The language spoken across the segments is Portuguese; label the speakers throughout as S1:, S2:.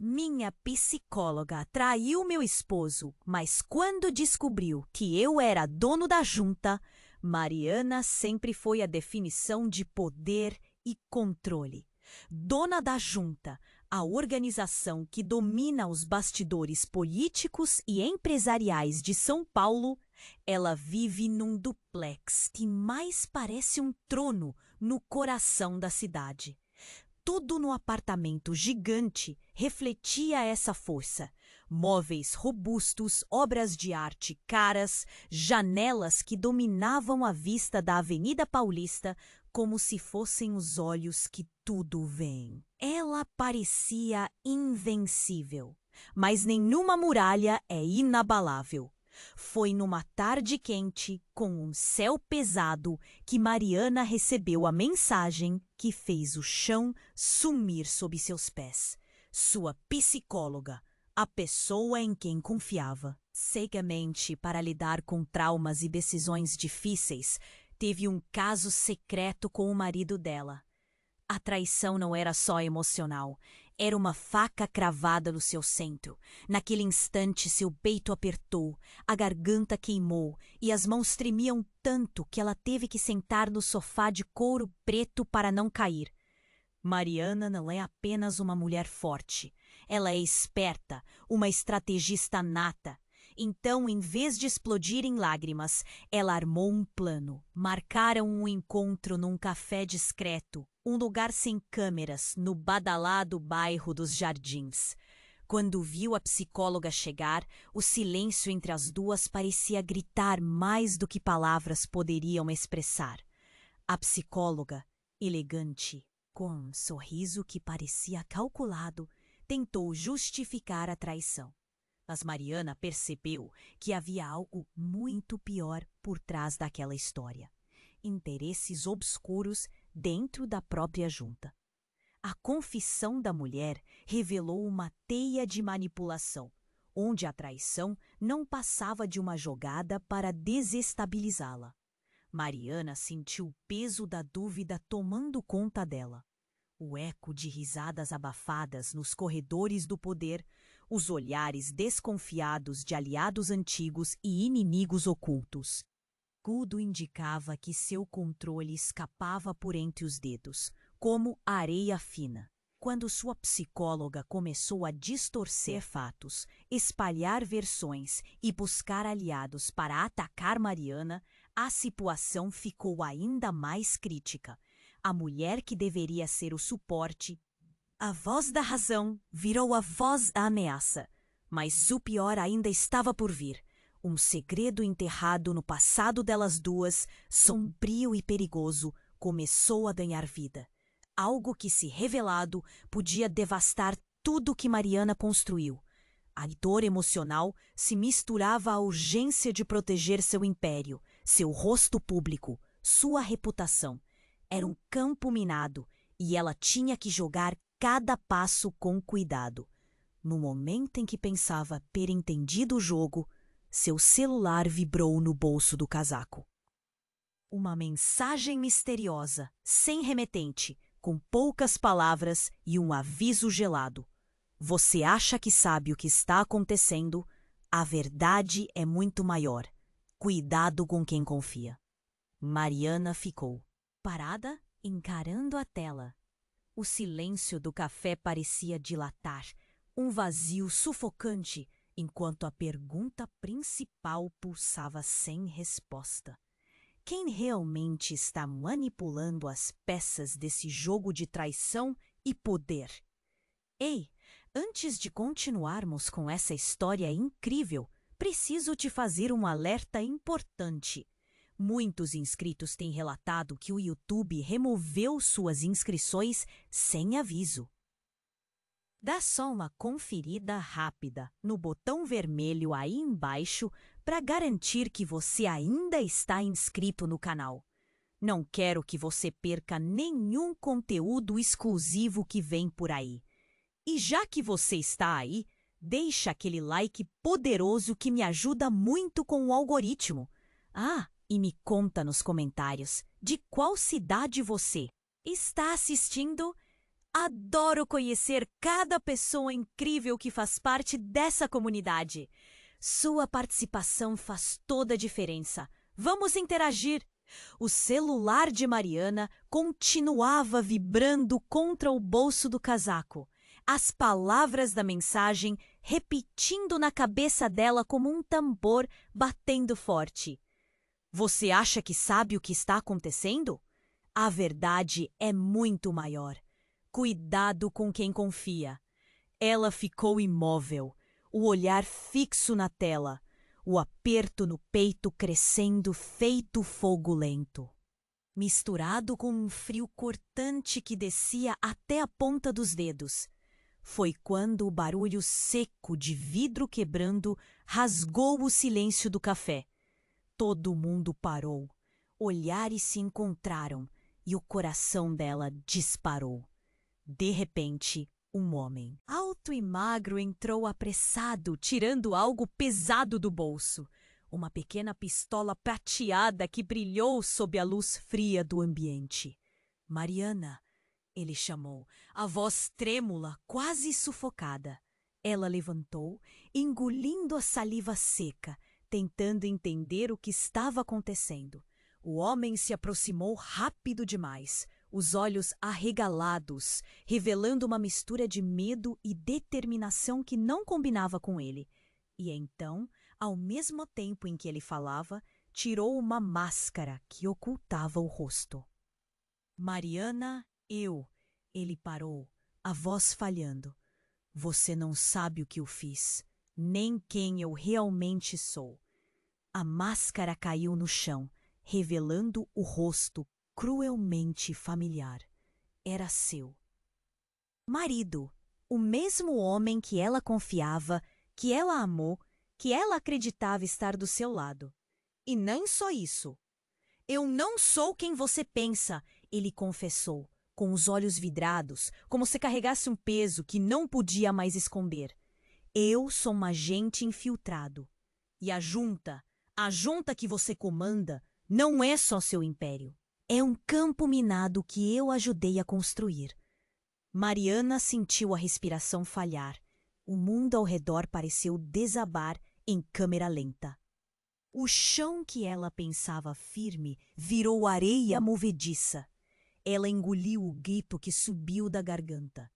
S1: Minha psicóloga traiu meu esposo, mas quando descobriu que eu era dono da junta, Mariana sempre foi a definição de poder e controle. Dona da junta, a organização que domina os bastidores políticos e empresariais de São Paulo, ela vive num duplex que mais parece um trono no coração da cidade. Tudo no apartamento gigante refletia essa força. Móveis robustos, obras de arte caras, janelas que dominavam a vista da Avenida Paulista como se fossem os olhos que tudo veem. Ela parecia invencível, mas nenhuma muralha é inabalável. Foi numa tarde quente, com um céu pesado, que Mariana recebeu a mensagem que fez o chão sumir sob seus pés. Sua psicóloga, a pessoa em quem confiava. Cegamente para lidar com traumas e decisões difíceis, teve um caso secreto com o marido dela. A traição não era só emocional, era uma faca cravada no seu centro. Naquele instante, seu peito apertou, a garganta queimou e as mãos tremiam tanto que ela teve que sentar no sofá de couro preto para não cair. Mariana não é apenas uma mulher forte, ela é esperta, uma estrategista nata. Então, em vez de explodir em lágrimas, ela armou um plano. Marcaram um encontro num café discreto, um lugar sem câmeras, no badalado bairro dos Jardins. Quando viu a psicóloga chegar, o silêncio entre as duas parecia gritar mais do que palavras poderiam expressar. A psicóloga, elegante, com um sorriso que parecia calculado, tentou justificar a traição. Mas Mariana percebeu que havia algo muito pior por trás daquela história. Interesses obscuros dentro da própria junta. A confissão da mulher revelou uma teia de manipulação, onde a traição não passava de uma jogada para desestabilizá-la. Mariana sentiu o peso da dúvida tomando conta dela. O eco de risadas abafadas nos corredores do poder, os olhares desconfiados de aliados antigos e inimigos ocultos. Tudo indicava que seu controle escapava por entre os dedos, como areia fina. Quando sua psicóloga começou a distorcer fatos, espalhar versões e buscar aliados para atacar Mariana, a situação ficou ainda mais crítica. A mulher que deveria ser o suporte, a voz da razão, virou a voz da ameaça. Mas o pior ainda estava por vir. Um segredo enterrado no passado delas duas, sombrio e perigoso, começou a ganhar vida. Algo que, se revelado, podia devastar tudo que Mariana construiu. A dor emocional se misturava à urgência de proteger seu império, seu rosto público, sua reputação. Era um campo minado e ela tinha que jogar cada passo com cuidado. No momento em que pensava ter entendido o jogo, seu celular vibrou no bolso do casaco. Uma mensagem misteriosa, sem remetente, com poucas palavras e um aviso gelado. Você acha que sabe o que está acontecendo? A verdade é muito maior. Cuidado com quem confia. Mariana ficou parada, encarando a tela. O silêncio do café parecia dilatar, um vazio sufocante, enquanto a pergunta principal pulsava sem resposta. Quem realmente está manipulando as peças desse jogo de traição e poder? Ei, antes de continuarmos com essa história incrível, preciso te fazer um alerta importante. Muitos inscritos têm relatado que o YouTube removeu suas inscrições sem aviso. Dá só uma conferida rápida no botão vermelho aí embaixo para garantir que você ainda está inscrito no canal. Não quero que você perca nenhum conteúdo exclusivo que vem por aí. E já que você está aí, deixa aquele like poderoso que me ajuda muito com o algoritmo. E me conta nos comentários de qual cidade você está assistindo. Adoro conhecer cada pessoa incrível que faz parte dessa comunidade. Sua participação faz toda a diferença. Vamos interagir. O celular de Mariana continuava vibrando contra o bolso do casaco. As palavras da mensagem repetindo na cabeça dela como um tambor batendo forte. Você acha que sabe o que está acontecendo? A verdade é muito maior. Cuidado com quem confia. Ela ficou imóvel, o olhar fixo na tela, o aperto no peito crescendo feito fogo lento. Misturado com um frio cortante que descia até a ponta dos dedos. Foi quando o barulho seco de vidro quebrando rasgou o silêncio do café. Todo mundo parou. Olhares se encontraram e o coração dela disparou. De repente, um homem, alto e magro, entrou apressado, tirando algo pesado do bolso. Uma pequena pistola prateada que brilhou sob a luz fria do ambiente. Mariana, ele chamou, a voz trêmula, quase sufocada. Ela levantou, engolindo a saliva seca, tentando entender o que estava acontecendo. O homem se aproximou rápido demais, os olhos arregalados, revelando uma mistura de medo e determinação que não combinava com ele. E então, ao mesmo tempo em que ele falava, tirou uma máscara que ocultava o rosto. Mariana, ele parou, a voz falhando. Você não sabe o que eu fiz, nem quem eu realmente sou. A máscara caiu no chão, revelando o rosto cruelmente familiar. Era seu marido, o mesmo homem que ela confiava, que ela amou, que ela acreditava estar do seu lado. E nem só isso. Eu não sou quem você pensa, ele confessou, com os olhos vidrados, como se carregasse um peso que não podia mais esconder. Eu sou um agente infiltrado. E a junta que você comanda, não é só seu império. É um campo minado que eu ajudei a construir. Mariana sentiu a respiração falhar. O mundo ao redor pareceu desabar em câmera lenta. O chão que ela pensava firme virou areia movediça. Ela engoliu o grito que subiu da garganta.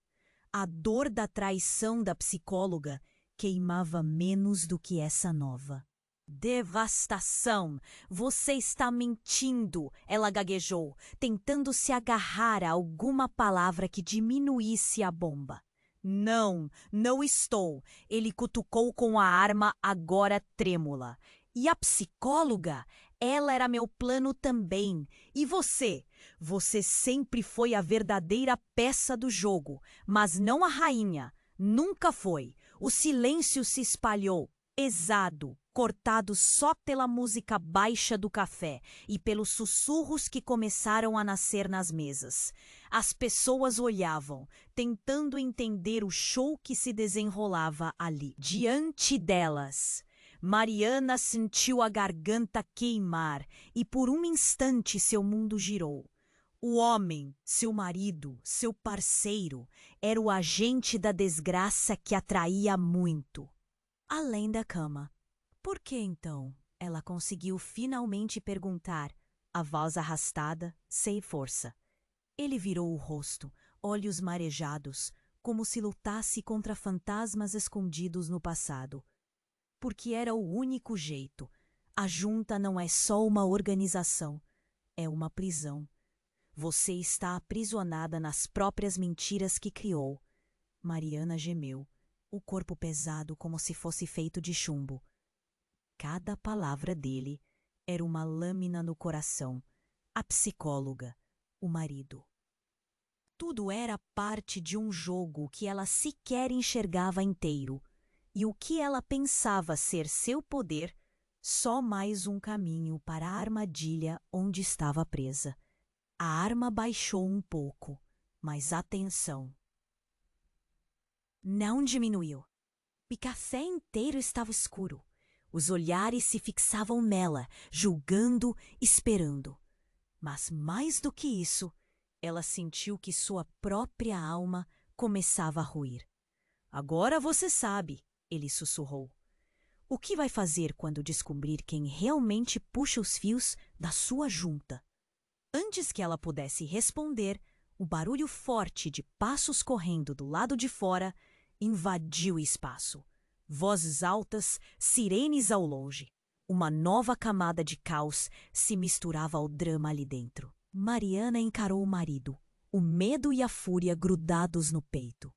S1: A dor da traição da psicóloga queimava menos do que essa nova. Devastação! Você está mentindo! Ela gaguejou, tentando se agarrar a alguma palavra que diminuísse a bomba. Não, não estou! Ele cutucou com a arma agora trêmula. E a psicóloga? Ela era meu plano também. E você? Você sempre foi a verdadeira peça do jogo, mas não a rainha. Nunca foi. O silêncio se espalhou, pesado, cortado só pela música baixa do café e pelos sussurros que começaram a nascer nas mesas. As pessoas olhavam, tentando entender o show que se desenrolava ali, diante delas. Mariana sentiu a garganta queimar e por um instante seu mundo girou. O homem, seu marido, seu parceiro, era o agente da desgraça que atraía muito. Além da cama. Por que então? Ela conseguiu finalmente perguntar, a voz arrastada, sem força. Ele virou o rosto, olhos marejados, como se lutasse contra fantasmas escondidos no passado. Porque era o único jeito. A junta não é só uma organização, é uma prisão. Você está aprisionada nas próprias mentiras que criou. Mariana gemeu, o corpo pesado como se fosse feito de chumbo. Cada palavra dele era uma lâmina no coração. A psicóloga, o marido. Tudo era parte de um jogo que ela sequer enxergava inteiro. E o que ela pensava ser seu poder, só mais um caminho para a armadilha onde estava presa. A arma baixou um pouco, mas atenção. Não diminuiu. O café inteiro estava escuro. Os olhares se fixavam nela, julgando, esperando. Mas mais do que isso, Ela sentiu que sua própria alma começava a ruir. Agora você sabe, ele sussurrou. O que vai fazer quando descobrir quem realmente puxa os fios da sua junta? Antes que ela pudesse responder, o barulho forte de passos correndo do lado de fora invadiu o espaço. Vozes altas, sirenes ao longe. Uma nova camada de caos se misturava ao drama ali dentro. Mariana encarou o marido, o medo e a fúria grudados no peito.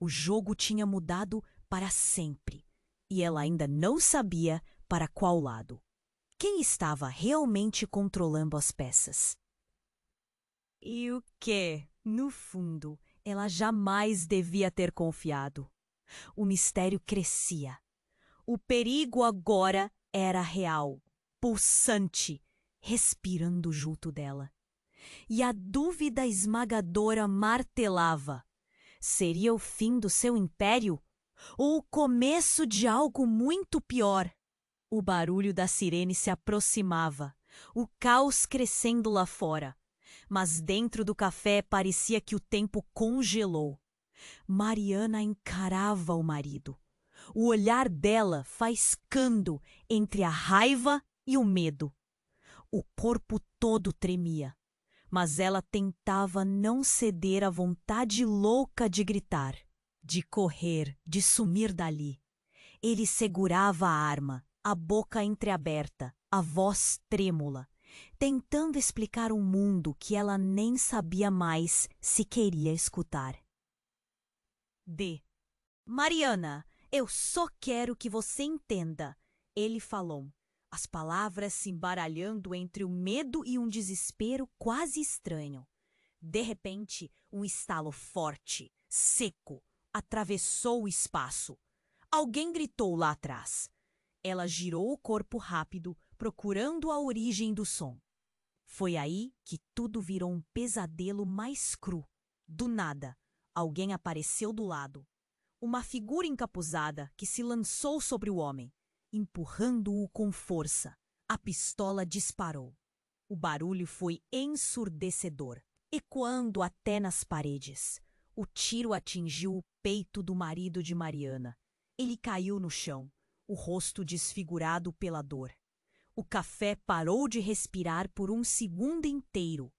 S1: O jogo tinha mudado para sempre, e ela ainda não sabia para qual lado. Quem estava realmente controlando as peças? E o que, no fundo, ela jamais devia ter confiado. O mistério crescia. O perigo agora era real, pulsante, respirando junto dela. E a dúvida esmagadora martelava. Seria o fim do seu império? Ou o começo de algo muito pior? O barulho da sirene se aproximava, o caos crescendo lá fora. Mas dentro do café parecia que o tempo congelou. Mariana encarava o marido, o olhar dela faiscando entre a raiva e o medo. O corpo todo tremia, mas ela tentava não ceder à vontade louca de gritar, de correr, de sumir dali. Ele segurava a arma, a boca entreaberta, a voz trêmula, tentando explicar um mundo que ela nem sabia mais se queria escutar. Mariana, eu só quero que você entenda, ele falou, as palavras se embaralhando entre o medo e um desespero quase estranho. De repente, um estalo forte, seco, atravessou o espaço. Alguém gritou lá atrás. Ela girou o corpo rápido, procurando a origem do som. Foi aí que tudo virou um pesadelo mais cru. Do nada, alguém apareceu do lado. Uma figura encapuzada que se lançou sobre o homem, empurrando-o com força. A pistola disparou. O barulho foi ensurdecedor, ecoando até nas paredes. O tiro atingiu o peito do marido de Mariana. Ele caiu no chão, o rosto desfigurado pela dor. O café parou de respirar por um segundo inteiro.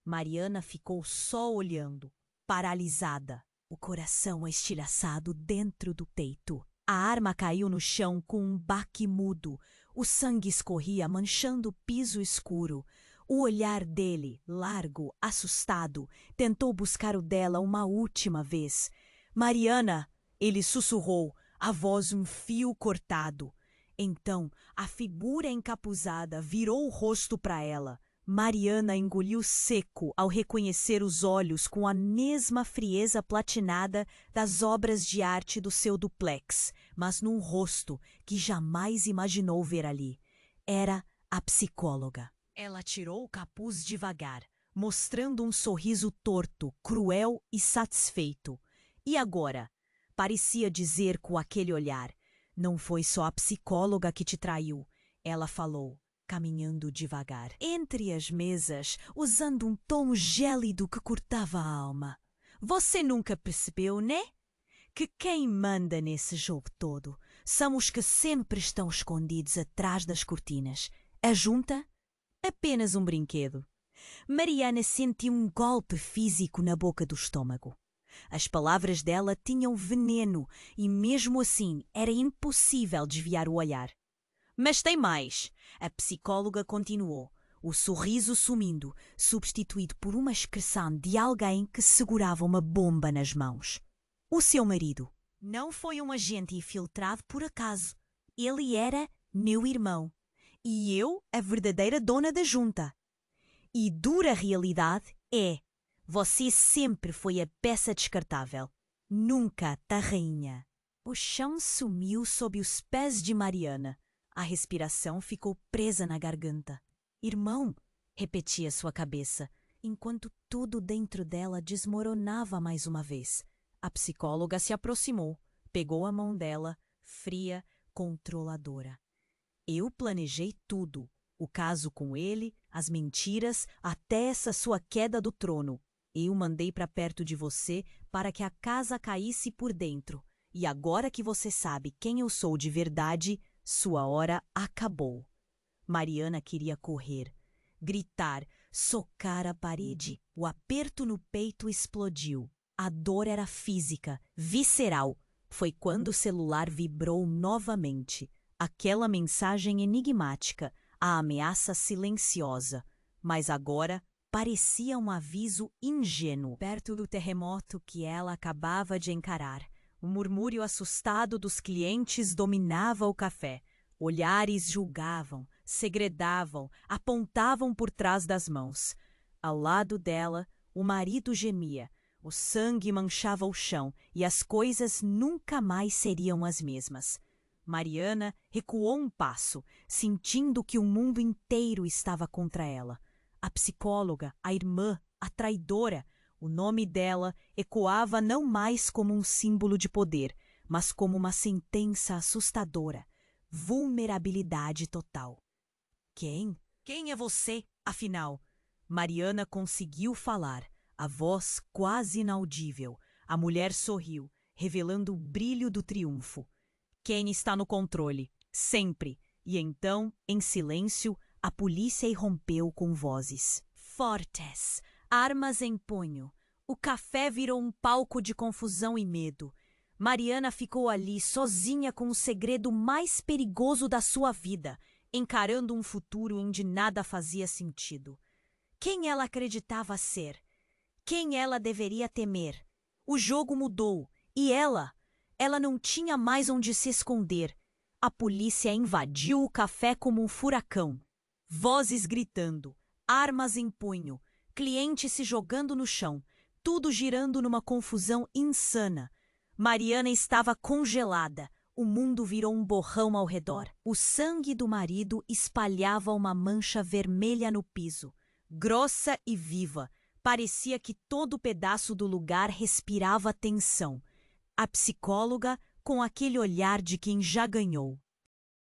S1: Mariana ficou só olhando, paralisada, o coração estilhaçado dentro do peito. A arma caiu no chão com um baque mudo. O sangue escorria, manchando o piso escuro. O olhar dele, largo, assustado, tentou buscar o dela uma última vez. Mariana, ele sussurrou, a voz um fio cortado. Então, a figura encapuzada virou o rosto para ela. Mariana engoliu seco ao reconhecer os olhos com a mesma frieza platinada das obras de arte do seu duplex, mas num rosto que jamais imaginou ver ali. Era a psicóloga. Ela tirou o capuz devagar, mostrando um sorriso torto, cruel e satisfeito. E agora? Parecia dizer com aquele olhar, não foi só a psicóloga que te traiu, ela falou, caminhando devagar, entre as mesas, usando um tom gélido que cortava a alma. Você nunca percebeu, né? Que quem manda nesse jogo todo são os que sempre estão escondidos atrás das cortinas. A junta? Apenas um brinquedo. Mariana sentiu um golpe físico na boca do estômago. As palavras dela tinham veneno e, mesmo assim, era impossível desviar o olhar. Mas tem mais. A psicóloga continuou, o sorriso sumindo, substituído por uma expressão de alguém que segurava uma bomba nas mãos. O seu marido não foi um agente infiltrado por acaso. Ele era meu irmão. E eu, a verdadeira dona da junta. E dura realidade é, você sempre foi a peça descartável. Nunca a rainha. O chão sumiu sob os pés de Mariana. A respiração ficou presa na garganta. Irmão, repetia sua cabeça, enquanto tudo dentro dela desmoronava mais uma vez. A psicóloga se aproximou, pegou a mão dela, fria, controladora. Eu planejei tudo. O caso com ele, as mentiras, até essa sua queda do trono. Eu mandei para perto de você para que a casa caísse por dentro. E agora que você sabe quem eu sou de verdade, sua hora acabou. Mariana queria correr, gritar, socar a parede. O aperto no peito explodiu. A dor era física, visceral. Foi quando o celular vibrou novamente. Aquela mensagem enigmática, a ameaça silenciosa. Mas agora parecia um aviso ingênuo, perto do terremoto que ela acabava de encarar. O murmúrio assustado dos clientes dominava o café. Olhares julgavam, segredavam, apontavam por trás das mãos. Ao lado dela, o marido gemia. O sangue manchava o chão e as coisas nunca mais seriam as mesmas. Mariana recuou um passo, sentindo que o mundo inteiro estava contra ela. A psicóloga, a irmã, a traidora. O nome dela ecoava não mais como um símbolo de poder, mas como uma sentença assustadora. Vulnerabilidade total. Quem? Quem é você, afinal? Mariana conseguiu falar, a voz quase inaudível. A mulher sorriu, revelando o brilho do triunfo. Quem está no controle? Sempre. E então, em silêncio, a polícia irrompeu com vozes fortes, armas em punho. O café virou um palco de confusão e medo. Mariana ficou ali sozinha com o segredo mais perigoso da sua vida, encarando um futuro onde nada fazia sentido. Quem ela acreditava ser? Quem ela deveria temer? O jogo mudou e ela não tinha mais onde se esconder. A polícia invadiu o café como um furacão. Vozes gritando, armas em punho, clientes se jogando no chão, tudo girando numa confusão insana. Mariana estava congelada. O mundo virou um borrão ao redor. O sangue do marido espalhava uma mancha vermelha no piso, grossa e viva. Parecia que todo pedaço do lugar respirava tensão. A psicóloga, com aquele olhar de quem já ganhou.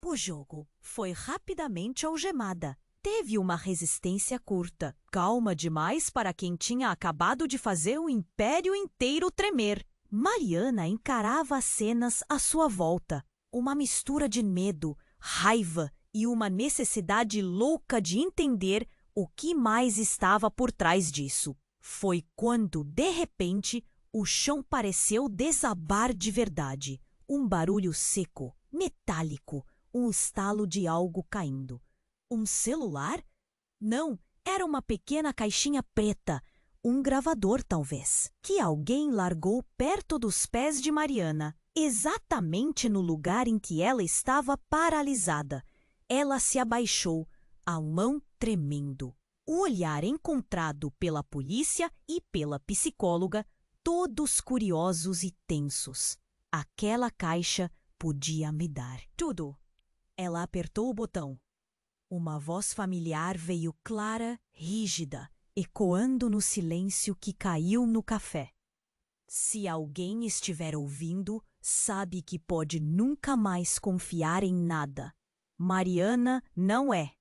S1: O jogo foi rapidamente algemada. Teve uma resistência curta, calma demais para quem tinha acabado de fazer o império inteiro tremer. Mariana encarava as cenas à sua volta, uma mistura de medo, raiva e uma necessidade louca de entender o que mais estava por trás disso. Foi quando, de repente, o chão pareceu desabar de verdade. Um barulho seco, metálico, um estalo de algo caindo. Um celular? Não, era uma pequena caixinha preta. Um gravador, talvez, que alguém largou perto dos pés de Mariana, exatamente no lugar em que ela estava paralisada. Ela se abaixou, a mão tremendo. O olhar encontrado pela polícia e pela psicóloga, todos curiosos e tensos. Aquela caixa podia me dar tudo. Ela apertou o botão. Uma voz familiar veio clara, rígida, ecoando no silêncio que caiu no café. Se alguém estiver ouvindo, sabe que pode nunca mais confiar em nada. Mariana não é.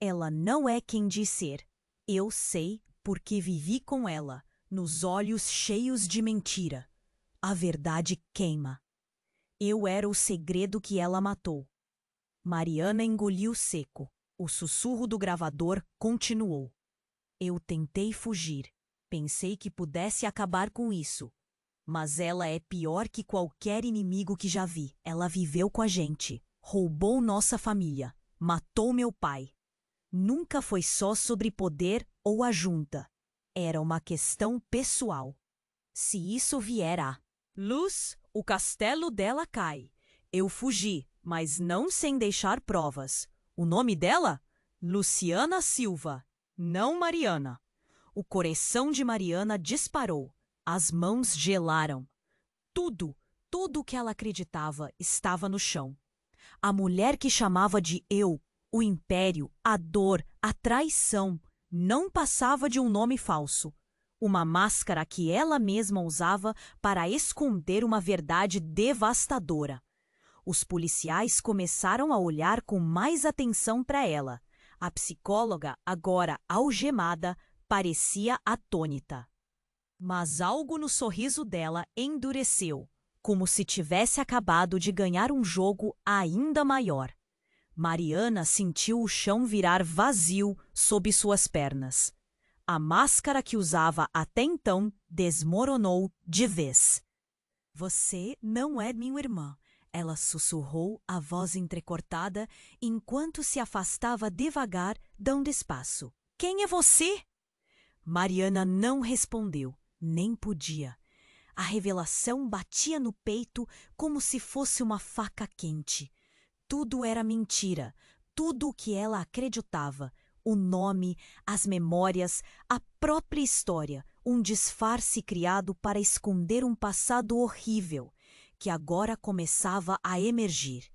S1: Ela não é quem diz ser. Eu sei porque vivi com ela, nos olhos cheios de mentira. A verdade queima. Eu era o segredo que ela matou. Mariana engoliu seco. O sussurro do gravador continuou. Eu tentei fugir. Pensei que pudesse acabar com isso. Mas ela é pior que qualquer inimigo que já vi. Ela viveu com a gente. Roubou nossa família. Matou meu pai. Nunca foi só sobre poder ou a junta. Era uma questão pessoal. Se isso vier a luz, o castelo dela cai. Eu fugi, mas não sem deixar provas. O nome dela? Luciana Silva. Não Mariana. O coração de Mariana disparou. As mãos gelaram. Tudo o que ela acreditava estava no chão. A mulher que chamava de eu, o império, a dor, a traição, não passava de um nome falso. Uma máscara que ela mesma usava para esconder uma verdade devastadora. Os policiais começaram a olhar com mais atenção para ela. A psicóloga, agora algemada, parecia atônita. Mas algo no sorriso dela endureceu, como se tivesse acabado de ganhar um jogo ainda maior. Mariana sentiu o chão virar vazio sob suas pernas. A máscara que usava até então desmoronou de vez. Você não é minha irmã, ela sussurrou, a voz entrecortada, enquanto se afastava devagar, dando espaço. Quem é você? Mariana não respondeu, nem podia. A revelação batia no peito como se fosse uma faca quente. Tudo era mentira, tudo o que ela acreditava. O nome, as memórias, a própria história, um disfarce criado para esconder um passado horrível, que agora começava a emergir.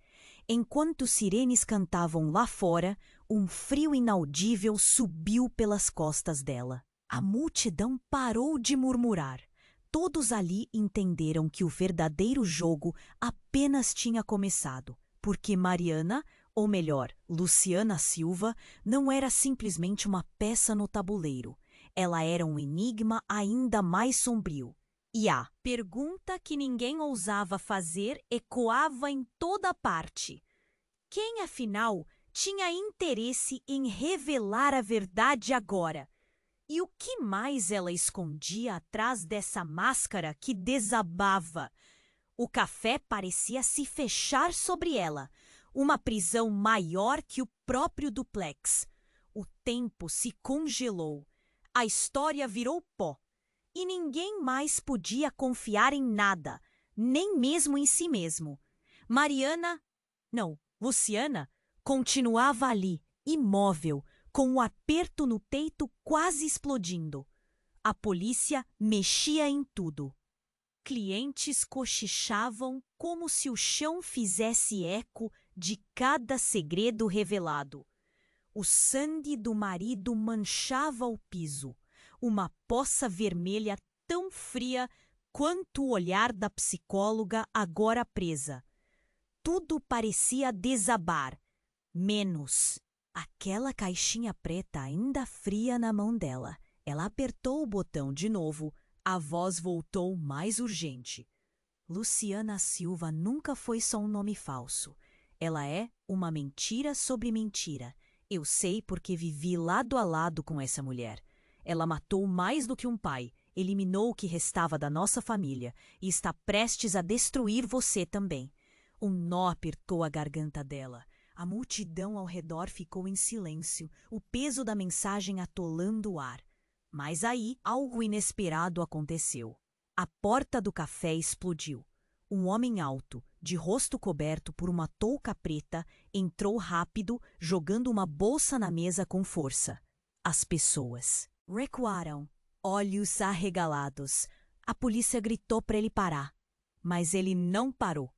S1: Enquanto sirenes cantavam lá fora, um frio inaudível subiu pelas costas dela. A multidão parou de murmurar. Todos ali entenderam que o verdadeiro jogo apenas tinha começado, porque Mariana, ou melhor, Luciana Silva, não era simplesmente uma peça no tabuleiro. Ela era um enigma ainda mais sombrio. E a pergunta que ninguém ousava fazer ecoava em toda parte. Quem, afinal, tinha interesse em revelar a verdade agora? E o que mais ela escondia atrás dessa máscara que desabava? O café parecia se fechar sobre ela, uma prisão maior que o próprio duplex. O tempo se congelou, a história virou pó, e ninguém mais podia confiar em nada, nem mesmo em si mesmo. Luciana, continuava ali, imóvel, com o aperto no peito quase explodindo. A polícia mexia em tudo. Clientes cochichavam como se o chão fizesse eco de cada segredo revelado. O sangue do marido manchava o piso, uma poça vermelha tão fria quanto o olhar da psicóloga agora presa. Tudo parecia desabar, menos aquela caixinha preta ainda fria na mão dela. Ela apertou o botão de novo. A voz voltou mais urgente. Luciana Silva nunca foi só um nome falso. Ela é uma mentira sobre mentira. Eu sei porque vivi lado a lado com essa mulher. Ela matou mais do que um pai, eliminou o que restava da nossa família e está prestes a destruir você também. Um nó apertou a garganta dela. A multidão ao redor ficou em silêncio, o peso da mensagem atolando o ar. Mas aí, algo inesperado aconteceu. A porta do café explodiu. Um homem alto, de rosto coberto por uma touca preta, entrou rápido, jogando uma bolsa na mesa com força. As pessoas recuaram, olhos arregalados. A polícia gritou para ele parar, mas ele não parou.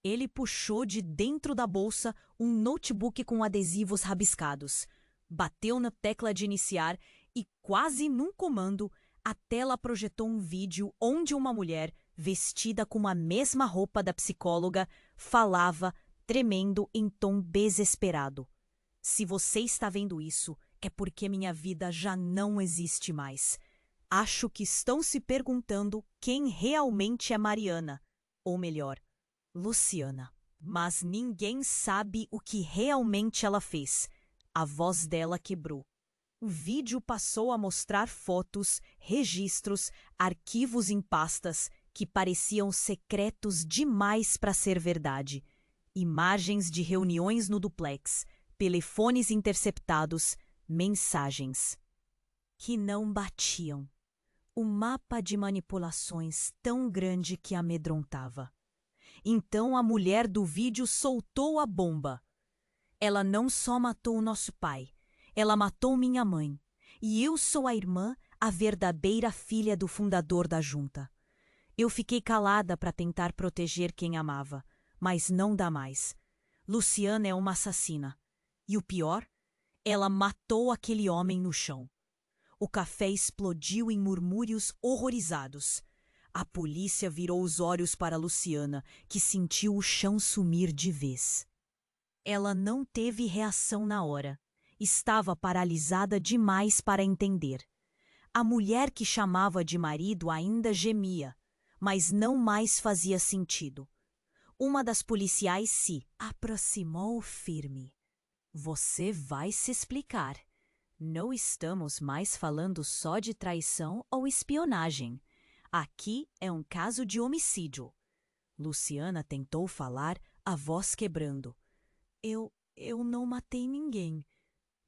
S1: Ele puxou de dentro da bolsa um notebook com adesivos rabiscados, bateu na tecla de iniciar e, quase num comando, a tela projetou um vídeo onde uma mulher, vestida com a mesma roupa da psicóloga, falava, tremendo em tom desesperado. Se você está vendo isso, é porque minha vida já não existe mais. Acho que estão se perguntando quem realmente é Mariana, ou melhor, Luciana. Mas ninguém sabe o que realmente ela fez. A voz dela quebrou. O vídeo passou a mostrar fotos, registros, arquivos em pastas que pareciam secretos demais para ser verdade. Imagens de reuniões no duplex, telefones interceptados, mensagens que não batiam. Um mapa de manipulações tão grande que amedrontava. Então a mulher do vídeo soltou a bomba. Ela não só matou o nosso pai, ela matou minha mãe. E eu sou a irmã, a verdadeira filha do fundador da junta. Eu fiquei calada para tentar proteger quem amava, mas não dá mais. Luciana é uma assassina. E o pior? Ela matou aquele homem no chão. O café explodiu em murmúrios horrorizados. A polícia virou os olhos para Luciana, que sentiu o chão sumir de vez. Ela não teve reação na hora. Estava paralisada demais para entender. A mulher que chamava de marido ainda gemia, mas não mais fazia sentido. Uma das policiais se aproximou firme. Você vai se explicar. Não estamos mais falando só de traição ou espionagem. Aqui é um caso de homicídio. Luciana tentou falar, a voz quebrando. Eu não matei ninguém.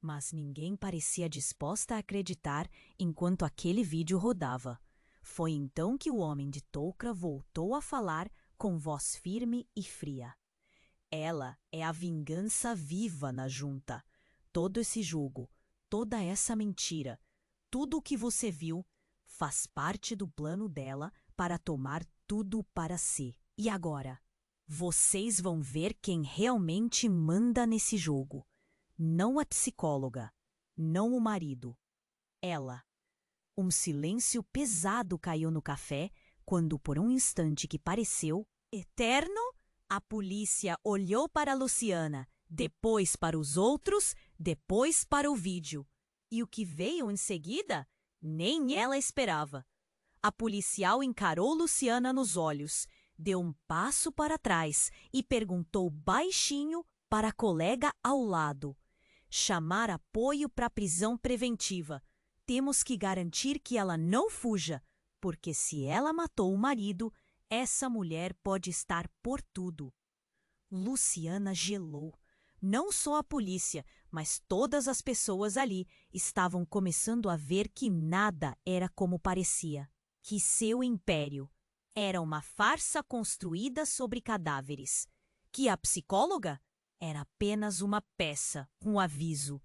S1: Mas ninguém parecia disposta a acreditar enquanto aquele vídeo rodava. Foi então que o homem de touca voltou a falar com voz firme e fria. Ela é a vingança viva na junta. Todo esse julgo, toda essa mentira, tudo o que você viu, faz parte do plano dela para tomar tudo para si. E agora? Vocês vão ver quem realmente manda nesse jogo. Não a psicóloga, não o marido. Ela. Um silêncio pesado caiu no café quando, por um instante que pareceu eterno, a polícia olhou para Luciana, depois para os outros, depois para o vídeo. E o que veio em seguida? Nem ela esperava. A policial encarou Luciana nos olhos, deu um passo para trás e perguntou baixinho para a colega ao lado. Chamar apoio para a prisão preventiva. Temos que garantir que ela não fuja, porque se ela matou o marido, essa mulher pode estar por tudo. Luciana gelou. Não só a polícia, mas todas as pessoas ali estavam começando a ver que nada era como parecia. Que seu império era uma farsa construída sobre cadáveres. Que a psicóloga era apenas uma peça, um aviso.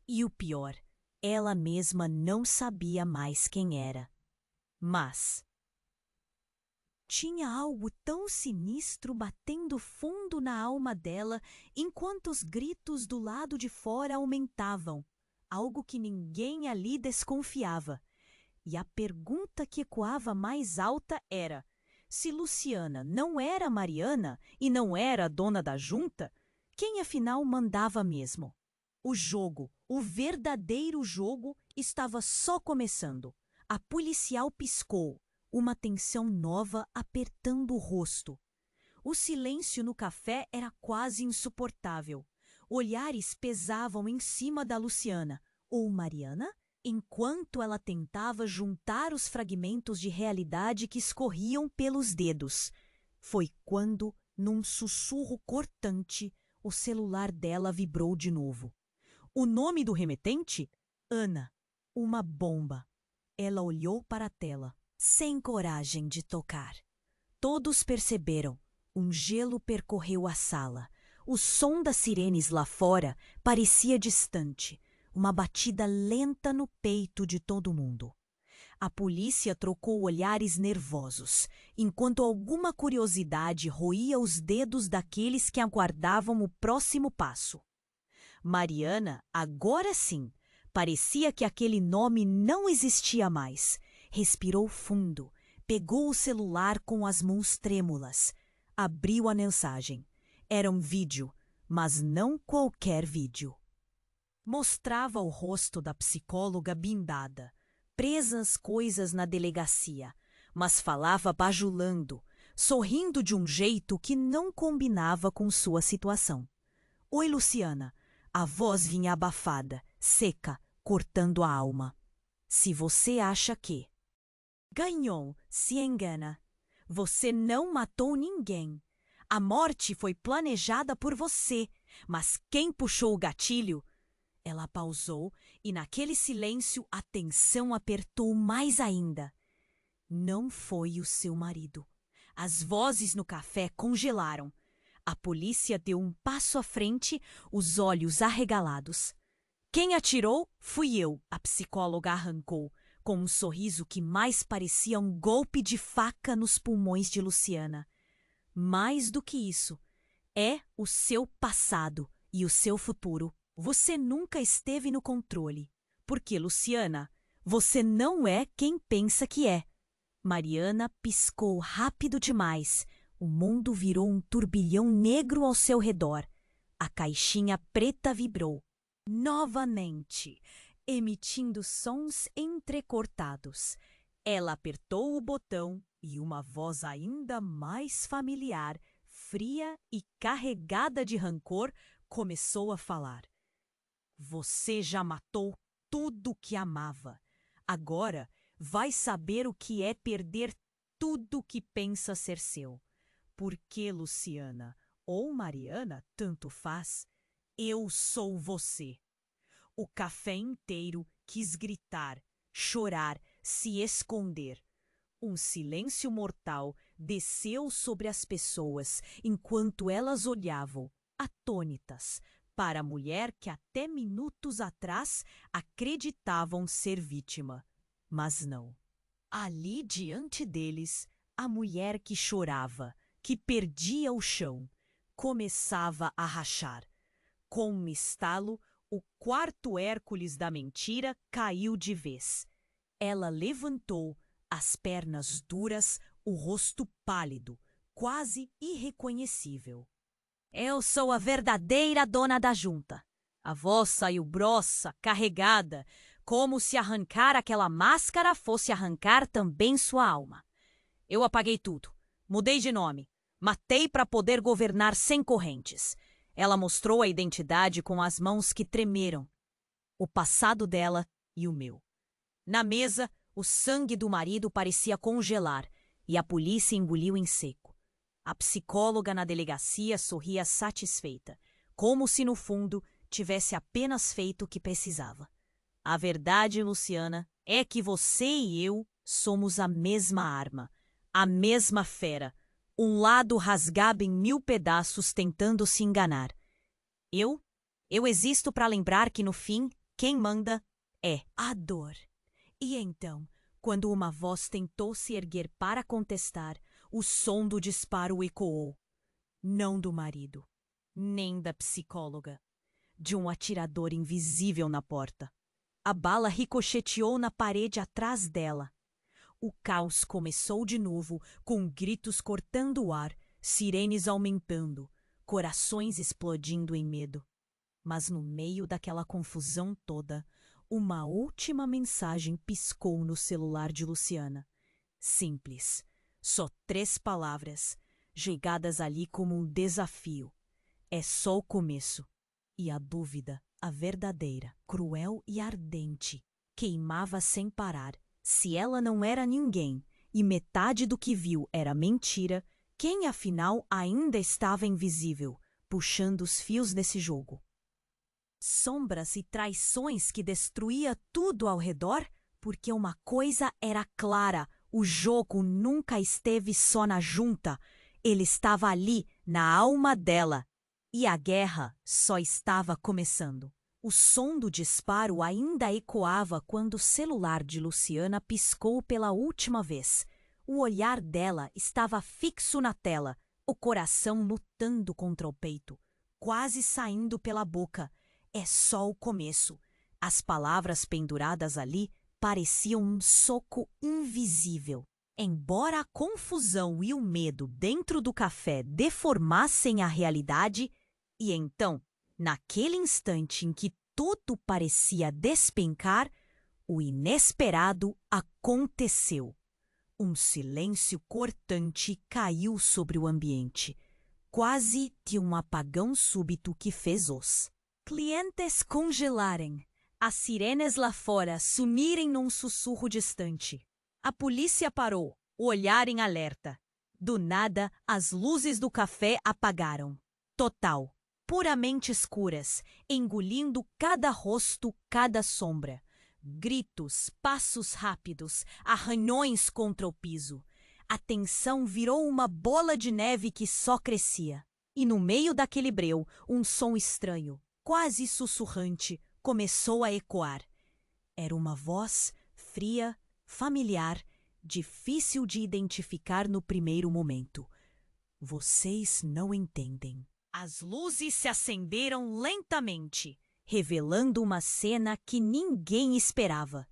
S1: E o pior, ela mesma não sabia mais quem era. Mas tinha algo tão sinistro batendo fundo na alma dela enquanto os gritos do lado de fora aumentavam. Algo que ninguém ali desconfiava. E a pergunta que ecoava mais alta era: se Luciana não era Mariana e não era a dona da junta, quem afinal mandava mesmo? O jogo, o verdadeiro jogo, estava só começando. A policial piscou, uma tensão nova apertando o rosto. O silêncio no café era quase insuportável. Olhares pesavam em cima da Luciana, ou Mariana, enquanto ela tentava juntar os fragmentos de realidade que escorriam pelos dedos. Foi quando, num sussurro cortante, o celular dela vibrou de novo. O nome do remetente? Ana. Uma bomba. Ela olhou para a tela, sem coragem de tocar. Todos perceberam. Um gelo percorreu a sala. O som das sirenes lá fora parecia distante, uma batida lenta no peito de todo mundo. A polícia trocou olhares nervosos, enquanto alguma curiosidade roía os dedos daqueles que aguardavam o próximo passo. Mariana, agora sim, parecia que aquele nome não existia mais. Respirou fundo, pegou o celular com as mãos trêmulas. Abriu a mensagem. Era um vídeo, mas não qualquer vídeo. Mostrava o rosto da psicóloga bindada, presas coisas na delegacia, mas falava bajulando, sorrindo de um jeito que não combinava com sua situação. Oi, Luciana. A voz vinha abafada, seca, cortando a alma. Se você acha que ganhou, se engana. Você não matou ninguém. A morte foi planejada por você, mas quem puxou o gatilho? Ela pausou e naquele silêncio a tensão apertou mais ainda. Não foi o seu marido. As vozes no café congelaram. A polícia deu um passo à frente, os olhos arregalados. Quem atirou? Fui eu, a psicóloga arrancou, com um sorriso que mais parecia um golpe de faca nos pulmões de Luciana. Mais do que isso, é o seu passado e o seu futuro. Você nunca esteve no controle, porque, Luciana, você não é quem pensa que é. Mariana piscou rápido demais. O mundo virou um turbilhão negro ao seu redor. A caixinha preta vibrou. Novamente. emitindo sons entrecortados. Ela apertou o botão e uma voz ainda mais familiar, fria e carregada de rancor, começou a falar. Você já matou tudo que amava. Agora vai saber o que é perder tudo que pensa ser seu. Porque, Luciana ou Mariana, tanto faz, eu sou você. O café inteiro quis gritar, chorar, se esconder. Um silêncio mortal desceu sobre as pessoas enquanto elas olhavam, atônitas, para a mulher que até minutos atrás acreditavam ser vítima. Mas não. Ali diante deles, a mulher que chorava, que perdia o chão, começava a rachar. Com um estalo, o quarto Hércules da mentira caiu de vez. Ela levantou, as pernas duras, o rosto pálido, quase irreconhecível. Eu sou a verdadeira dona da junta. A voz saiu grossa, carregada, como se arrancar aquela máscara fosse arrancar também sua alma. Eu apaguei tudo, mudei de nome, matei para poder governar sem correntes. Ela mostrou a identidade com as mãos que tremeram, o passado dela e o meu. Na mesa, o sangue do marido parecia congelar e a polícia engoliu em seco. A psicóloga na delegacia sorria satisfeita, como se no fundo tivesse apenas feito o que precisava. A verdade, Luciana, é que você e eu somos a mesma arma, a mesma fera, um lado rasgado em 1000 pedaços tentando se enganar. Eu existo para lembrar que no fim, quem manda é a dor. E então, quando uma voz tentou se erguer para contestar, o som do disparo ecoou. Não do marido, nem da psicóloga, de um atirador invisível na porta. A bala ricocheteou na parede atrás dela. O caos começou de novo, com gritos cortando o ar, sirenes aumentando, corações explodindo em medo. Mas no meio daquela confusão toda, uma última mensagem piscou no celular de Luciana. Simples, só 3 palavras, jogadas ali como um desafio. É só o começo. E a dúvida, a verdadeira, cruel e ardente, queimava sem parar. Se ela não era ninguém e metade do que viu era mentira, quem afinal ainda estava invisível, puxando os fios desse jogo? Sombras e traições que destruía tudo ao redor? Porque uma coisa era clara, o jogo nunca esteve só na junta, ele estava ali, na alma dela. E a guerra só estava começando. O som do disparo ainda ecoava quando o celular de Luciana piscou pela última vez. O olhar dela estava fixo na tela, o coração lutando contra o peito, quase saindo pela boca. É só o começo. As palavras penduradas ali pareciam um soco invisível. Embora a confusão e o medo dentro do café deformassem a realidade, e então, naquele instante em que tudo parecia despencar, o inesperado aconteceu. Um silêncio cortante caiu sobre o ambiente, quase de um apagão súbito que fez os clientes congelarem, as sirenes lá fora sumirem num sussurro distante. A polícia parou, o olhar em alerta. Do nada, as luzes do café apagaram. Total. Puramente escuras, engolindo cada rosto, cada sombra. Gritos, passos rápidos, arranhões contra o piso. A tensão virou uma bola de neve que só crescia. E no meio daquele breu, um som estranho, quase sussurrante, começou a ecoar. Era uma voz fria, familiar, difícil de identificar no primeiro momento. Vocês não entendem. As luzes se acenderam lentamente, revelando uma cena que ninguém esperava.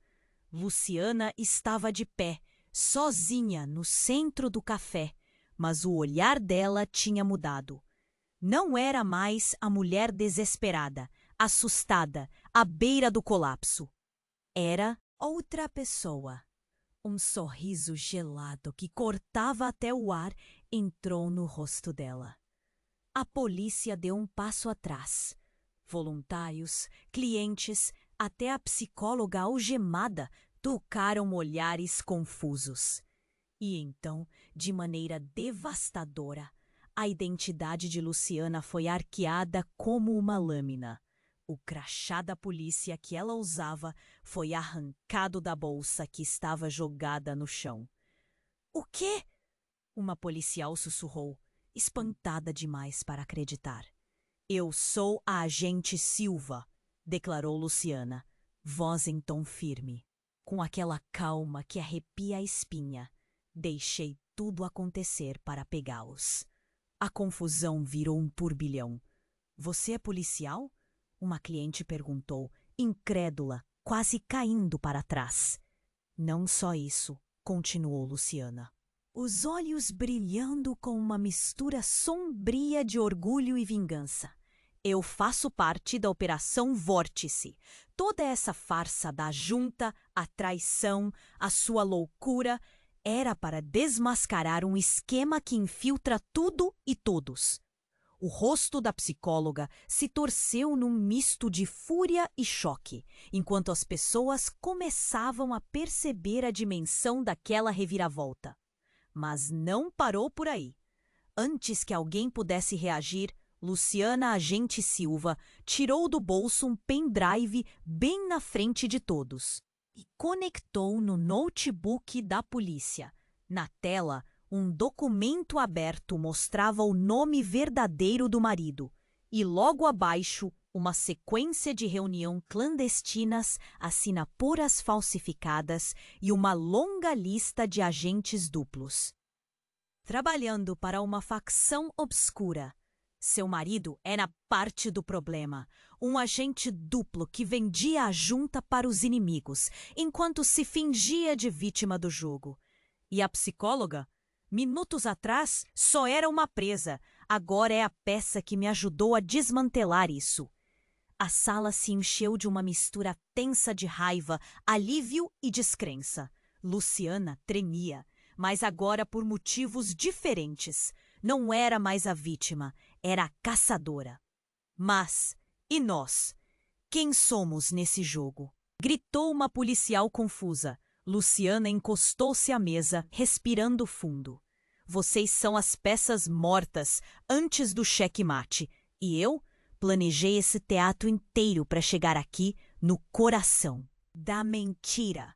S1: Luciana estava de pé, sozinha no centro do café, mas o olhar dela tinha mudado. Não era mais a mulher desesperada, assustada, à beira do colapso. Era outra pessoa. Um sorriso gelado que cortava até o ar entrou no rosto dela. A polícia deu um passo atrás. Voluntários, clientes, até a psicóloga algemada trocaram olhares confusos. E então, de maneira devastadora, a identidade de Luciana foi arqueada como uma lâmina. O crachá da polícia que ela usava foi arrancado da bolsa que estava jogada no chão. "O quê?" uma policial sussurrou, espantada demais para acreditar. "Eu sou a agente Silva", declarou Luciana, voz em tom firme. Com aquela calma que arrepia a espinha, deixei tudo acontecer para pegá-los. A confusão virou um turbilhão. "Você é policial?" uma cliente perguntou, incrédula, quase caindo para trás. "Não só isso", continuou Luciana, os olhos brilhando com uma mistura sombria de orgulho e vingança. "Eu faço parte da Operação Vórtice. Toda essa farsa da junta, a traição, a sua loucura, era para desmascarar um esquema que infiltra tudo e todos." O rosto da psicóloga se torceu num misto de fúria e choque, enquanto as pessoas começavam a perceber a dimensão daquela reviravolta. Mas não parou por aí. Antes que alguém pudesse reagir, Luciana Agente Silva tirou do bolso um pendrive bem na frente de todos e conectou no notebook da polícia. Na tela, um documento aberto mostrava o nome verdadeiro do marido e, logo abaixo, uma sequência de reuniões clandestinas, assinaturas falsificadas e uma longa lista de agentes duplos. Trabalhando para uma facção obscura. Seu marido era parte do problema, um agente duplo que vendia a junta para os inimigos, enquanto se fingia de vítima do jogo. E a psicóloga? Minutos atrás, só era uma presa. Agora é a peça que me ajudou a desmantelar isso. A sala se encheu de uma mistura tensa de raiva, alívio e descrença. Luciana tremia, mas agora por motivos diferentes. Não era mais a vítima, era a caçadora. "Mas, e nós? Quem somos nesse jogo?" gritou uma policial confusa. Luciana encostou-se à mesa, respirando fundo. "Vocês são as peças mortas antes do checkmate. E eu planejei esse teatro inteiro para chegar aqui no coração da mentira."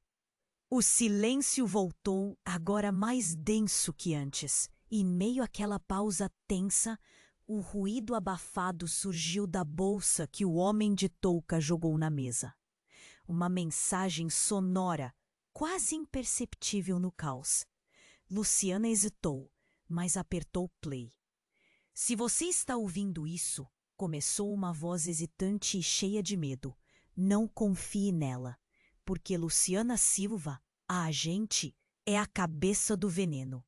S1: O silêncio voltou, agora mais denso que antes. E, em meio àquela pausa tensa, o ruído abafado surgiu da bolsa que o homem de touca jogou na mesa. Uma mensagem sonora, quase imperceptível no caos. Luciana hesitou, mas apertou play. "Se você está ouvindo isso", começou uma voz hesitante e cheia de medo, "não confie nela, porque Luciana Silva, a agente, é a cabeça do veneno."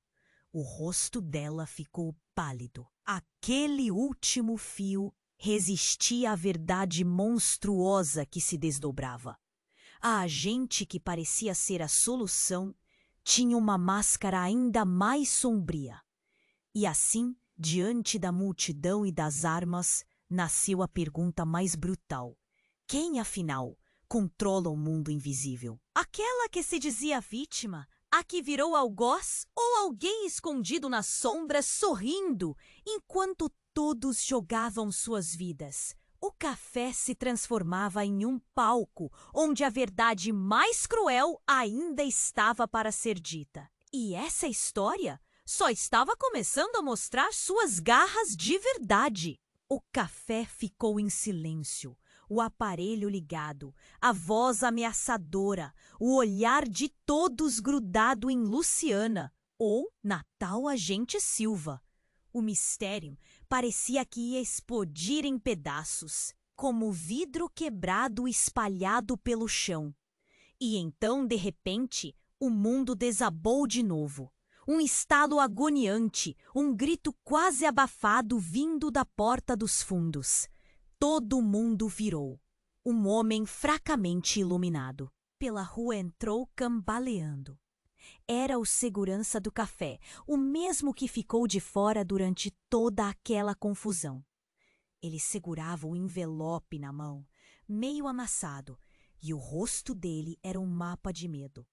S1: O rosto dela ficou pálido. Aquele último fio resistia à verdade monstruosa que se desdobrava. A agente que parecia ser a solução tinha uma máscara ainda mais sombria. E assim, diante da multidão e das armas, nasceu a pergunta mais brutal. Quem, afinal, controla o mundo invisível? Aquela que se dizia vítima? A que virou algoz? Ou alguém escondido nas sombras sorrindo enquanto todos jogavam suas vidas? O café se transformava em um palco onde a verdade mais cruel ainda estava para ser dita. E essa história só estava começando a mostrar suas garras de verdade. O café ficou em silêncio, o aparelho ligado, a voz ameaçadora, o olhar de todos grudado em Luciana ou na tal agente Silva. O mistério parecia que ia explodir em pedaços, como vidro quebrado espalhado pelo chão. E então, de repente, o mundo desabou de novo. Um estalo agoniante, um grito quase abafado vindo da porta dos fundos. Todo mundo virou. Um homem fracamente iluminado. pela rua entrou cambaleando. Era o segurança do café, o mesmo que ficou de fora durante toda aquela confusão. Ele segurava o envelope na mão, meio amassado, e o rosto dele era um mapa de medo.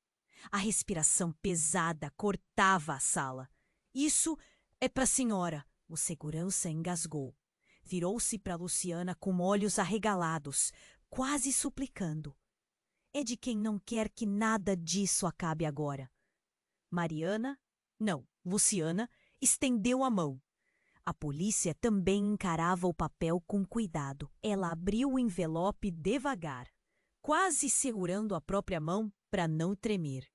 S1: A respiração pesada cortava a sala. Isso é para a senhora, o segurança engasgou. Virou-se para Luciana com olhos arregalados, quase suplicando. É de quem não quer que nada disso acabe agora. Mariana, não, Luciana, estendeu a mão. A polícia também encarava o papel com cuidado. Ela abriu o envelope devagar, quase segurando a própria mão para não tremer.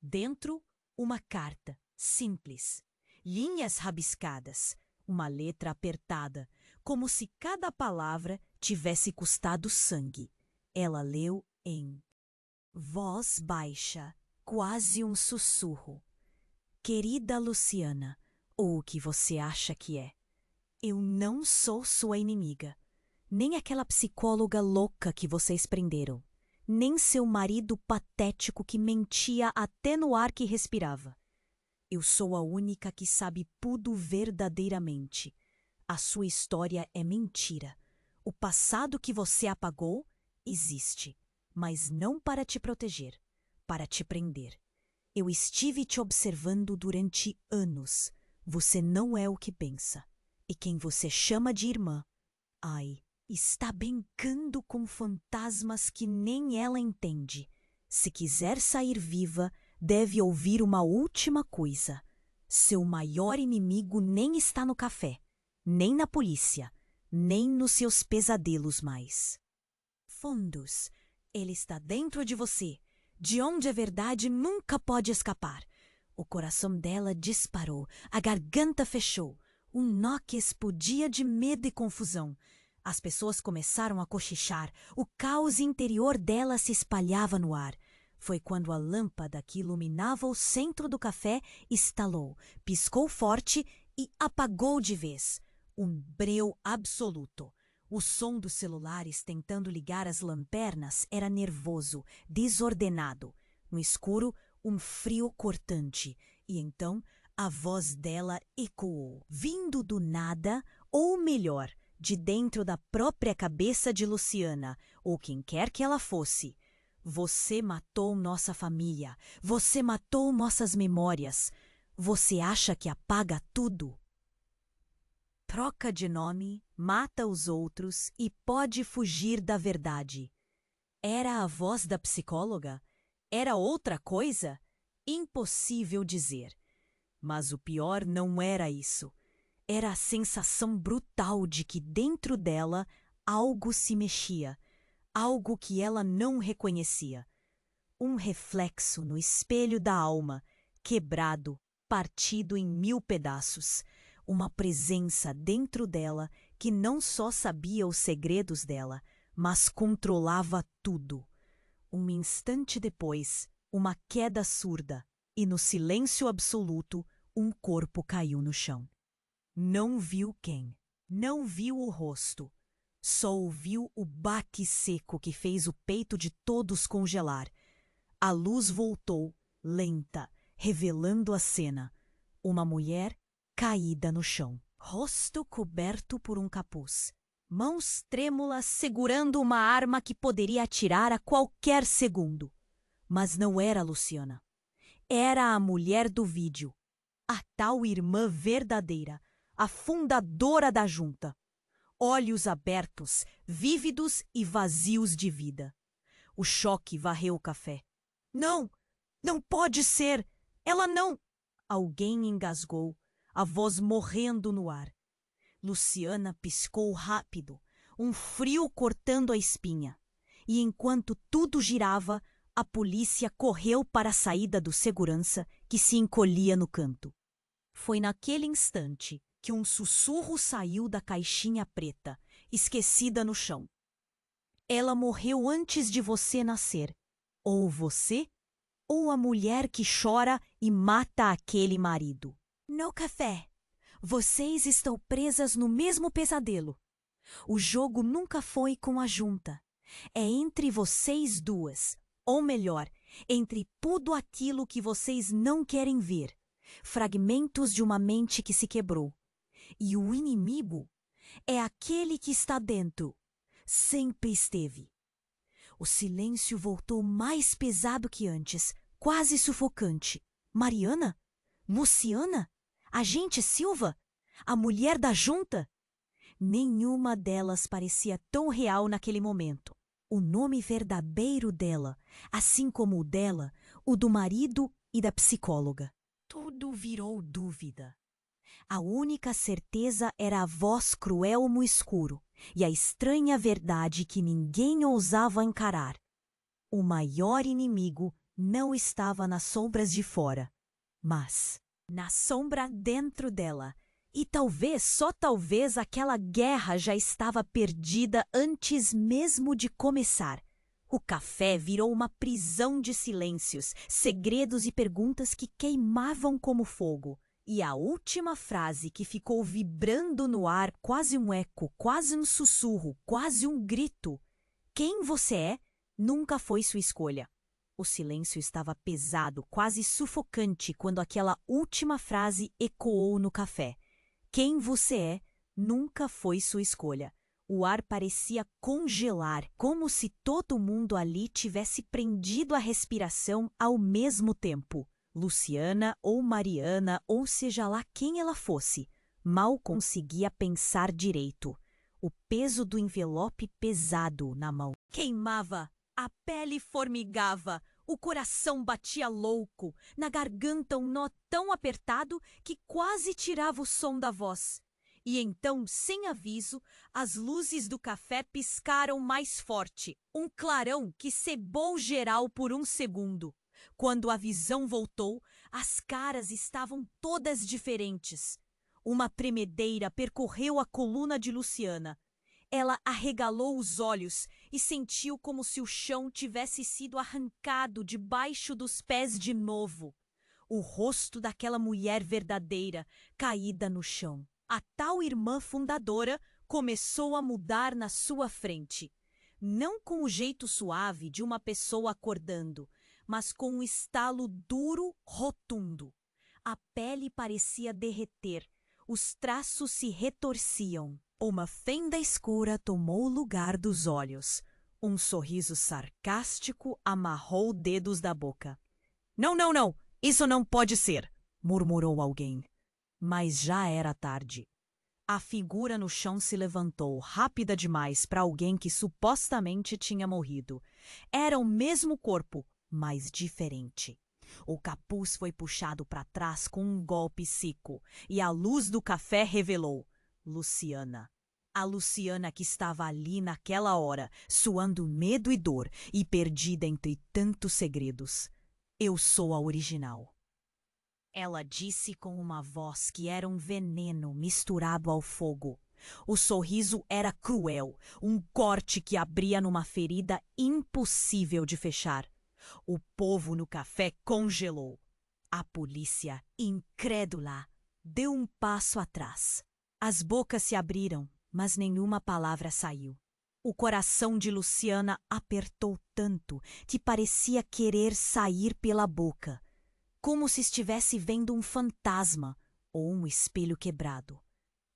S1: Dentro, uma carta, simples, linhas rabiscadas, uma letra apertada, como se cada palavra tivesse custado sangue. Ela leu em voz baixa, quase um sussurro. Querida Luciana, ou o que você acha que é, eu não sou sua inimiga, nem aquela psicóloga louca que vocês prenderam, nem seu marido patético que mentia até no ar que respirava. Eu sou a única que sabe tudo verdadeiramente. A sua história é mentira. O passado que você apagou existe, mas não para te proteger, para te prender. Eu estive te observando durante anos. Você não é o que pensa. E quem você chama de irmã, ai, está brincando com fantasmas que nem ela entende. Se quiser sair viva, deve ouvir uma última coisa. Seu maior inimigo nem está no café, nem na polícia, nem nos seus pesadelos mais. Fundos, ele está dentro de você, de onde a verdade nunca pode escapar. O coração dela disparou, a garganta fechou, um nó que explodia de medo e confusão. As pessoas começaram a cochichar, o caos interior dela se espalhava no ar. Foi quando a lâmpada que iluminava o centro do café estalou, piscou forte e apagou de vez. Um breu absoluto. O som dos celulares tentando ligar as lanternas era nervoso, desordenado. No escuro, um frio cortante. E então, a voz dela ecoou, vindo do nada, ou melhor, de dentro da própria cabeça de Luciana, ou quem quer que ela fosse. Você matou nossa família. Você matou nossas memórias. Você acha que apaga tudo? Troca de nome, mata os outros e pode fugir da verdade. Era a voz da psicóloga? Era outra coisa? Impossível dizer. Mas o pior não era isso. Era a sensação brutal de que dentro dela algo se mexia, algo que ela não reconhecia. Um reflexo no espelho da alma, quebrado, partido em 1000 pedaços. Uma presença dentro dela que não só sabia os segredos dela, mas controlava tudo. Um instante depois, uma queda surda, e no silêncio absoluto, um corpo caiu no chão. Não viu quem, não viu o rosto, só ouviu o baque seco que fez o peito de todos congelar. A luz voltou, lenta, revelando a cena. Uma mulher caída no chão, rosto coberto por um capuz, mãos trêmulas segurando uma arma que poderia atirar a qualquer segundo. Mas não era Luciana. Era a mulher do vídeo, a tal irmã verdadeira, a fundadora da junta. Olhos abertos, vívidos e vazios de vida. O choque varreu o café. Não! Não pode ser! Ela não! Alguém engasgou, a voz morrendo no ar. Luciana piscou rápido, um frio cortando a espinha. E enquanto tudo girava, a polícia correu para a saída do segurança que se encolhia no canto. Foi naquele instante que um sussurro saiu da caixinha preta, esquecida no chão. Ela morreu antes de você nascer. Ou você, ou a mulher que chora e mata aquele marido. No café. Vocês estão presas no mesmo pesadelo. O jogo nunca foi com a junta. É entre vocês duas. Ou melhor, entre tudo aquilo que vocês não querem ver. Fragmentos de uma mente que se quebrou. E o inimigo é aquele que está dentro. Sempre esteve. O silêncio voltou mais pesado que antes, quase sufocante. Mariana? Luciana? Agente Silva? A mulher da junta? Nenhuma delas parecia tão real naquele momento. O nome verdadeiro dela, assim como o dela, o do marido e da psicóloga. Tudo virou dúvida. A única certeza era a voz cruel no escuro e a estranha verdade que ninguém ousava encarar. O maior inimigo não estava nas sombras de fora, mas na sombra dentro dela. E talvez, só talvez, aquela guerra já estava perdida antes mesmo de começar. O café virou uma prisão de silêncios, segredos e perguntas que queimavam como fogo. E a última frase que ficou vibrando no ar, quase um eco, quase um sussurro, quase um grito. Quem você é nunca foi sua escolha. O silêncio estava pesado, quase sufocante, quando aquela última frase ecoou no café. Quem você é nunca foi sua escolha. O ar parecia congelar, como se todo mundo ali tivesse prendido a respiração ao mesmo tempo. Luciana ou Mariana, ou seja lá quem ela fosse, mal conseguia pensar direito. O peso do envelope pesado na mão queimava, a pele formigava, o coração batia louco, na garganta um nó tão apertado que quase tirava o som da voz. E então, sem aviso, as luzes do café piscaram mais forte, um clarão que cebou geral por um segundo. Quando a visão voltou, as caras estavam todas diferentes. Uma tremedeira percorreu a coluna de Luciana. Ela arregalou os olhos e sentiu como se o chão tivesse sido arrancado debaixo dos pés de novo. O rosto daquela mulher verdadeira, caída no chão. A tal irmã fundadora começou a mudar na sua frente. Não com o jeito suave de uma pessoa acordando, mas com um estalo duro, rotundo. A pele parecia derreter, os traços se retorciam. Uma fenda escura tomou o lugar dos olhos. Um sorriso sarcástico amarrou dedos da boca. Não, não, não! Isso não pode ser! Murmurou alguém. Mas já era tarde. A figura no chão se levantou, rápida demais para alguém que supostamente tinha morrido. Era o mesmo corpo, mas diferente. O capuz foi puxado para trás com um golpe seco, e a luz do café revelou Luciana. A Luciana que estava ali naquela hora, suando medo e dor, e perdida entre tantos segredos. Eu sou a original. Ela disse com uma voz que era um veneno misturado ao fogo. O sorriso era cruel, um corte que abria numa ferida impossível de fechar. O povo no café congelou. A polícia, incrédula, deu um passo atrás. As bocas se abriram, mas nenhuma palavra saiu. O coração de Luciana apertou tanto que parecia querer sair pela boca, como se estivesse vendo um fantasma ou um espelho quebrado.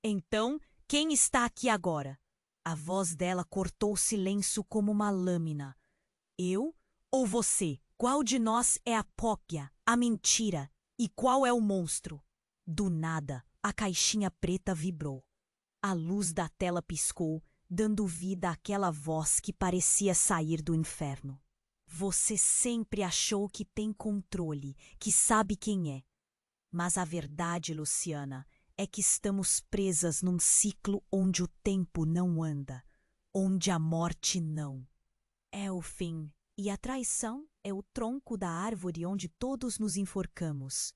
S1: Então, quem está aqui agora? A voz dela cortou o silêncio como uma lâmina. Eu ou você? Qual de nós é a póquia, a mentira, e qual é o monstro? Do nada, a caixinha preta vibrou. A luz da tela piscou, dando vida àquela voz que parecia sair do inferno. Você sempre achou que tem controle, que sabe quem é. Mas a verdade, Luciana, é que estamos presas num ciclo onde o tempo não anda, onde a morte não. É o fim, e a traição é o tronco da árvore onde todos nos enforcamos.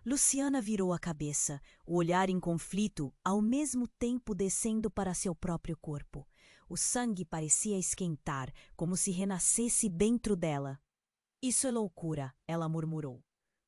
S1: Luciana virou a cabeça, o olhar em conflito, ao mesmo tempo descendo para seu próprio corpo. O sangue parecia esquentar, como se renascesse dentro dela. Isso é loucura, ela murmurou.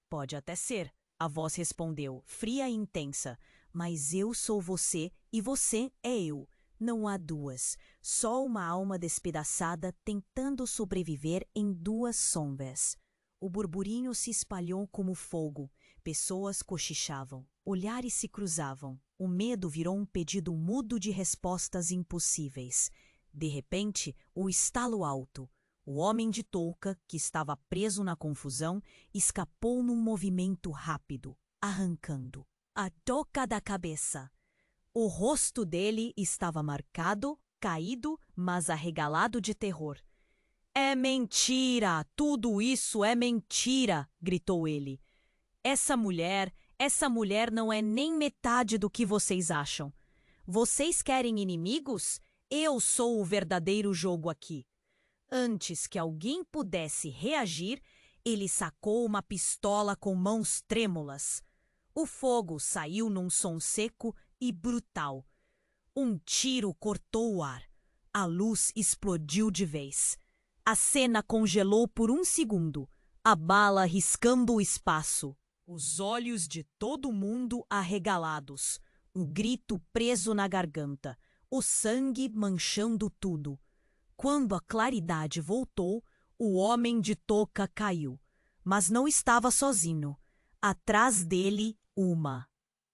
S1: Pode até ser, a voz respondeu, fria e intensa. Mas eu sou você e você é eu. Não há duas, só uma alma despedaçada tentando sobreviver em duas sombras. O burburinho se espalhou como fogo, pessoas cochichavam, olhares se cruzavam. O medo virou um pedido mudo de respostas impossíveis. De repente, o estalo alto. O homem de touca, que estava preso na confusão, escapou num movimento rápido, arrancando a touca da cabeça. O rosto dele estava marcado, caído, mas arregalado de terror. "É mentira! Tudo isso é mentira!" gritou ele. Essa mulher não é nem metade do que vocês acham. Vocês querem inimigos? Eu sou o verdadeiro jogo aqui." Antes que alguém pudesse reagir, ele sacou uma pistola com mãos trêmulas. O fogo saiu num som seco e brutal. Um tiro cortou o ar. A luz explodiu de vez. A cena congelou por um segundo, a bala riscando o espaço. Os olhos de todo mundo arregalados, o grito preso na garganta, o sangue manchando tudo. Quando a claridade voltou, o homem de touca caiu, mas não estava sozinho. Atrás dele, uma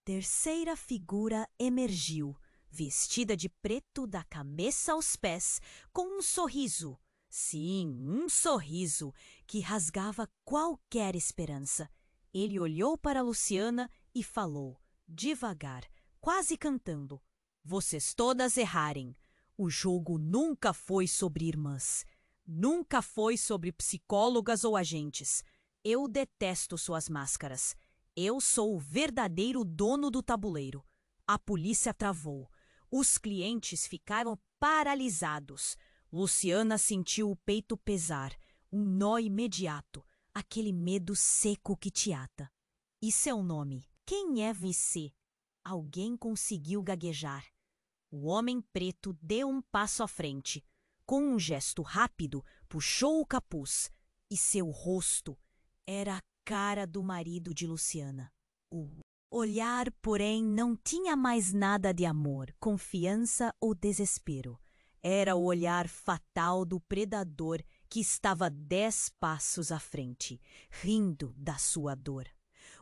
S1: terceira figura emergiu, vestida de preto da cabeça aos pés, com um sorriso. Sim, um sorriso que rasgava qualquer esperança. Ele olhou para Luciana e falou, devagar, quase cantando: "Vocês todas errarem. O jogo nunca foi sobre irmãs. Nunca foi sobre psicólogas ou agentes. Eu detesto suas máscaras. Eu sou o verdadeiro dono do tabuleiro." A polícia travou. Os clientes ficaram paralisados. Luciana sentiu o peito pesar, um nó imediato, aquele medo seco que te ata. "E seu nome? Quem é você?" Alguém conseguiu gaguejar. O homem preto deu um passo à frente. Com um gesto rápido, puxou o capuz. E seu rosto era a cara do marido de Luciana. O olhar, porém, não tinha mais nada de amor, confiança ou desespero. Era o olhar fatal do predador que estava 10 passos à frente, rindo da sua dor.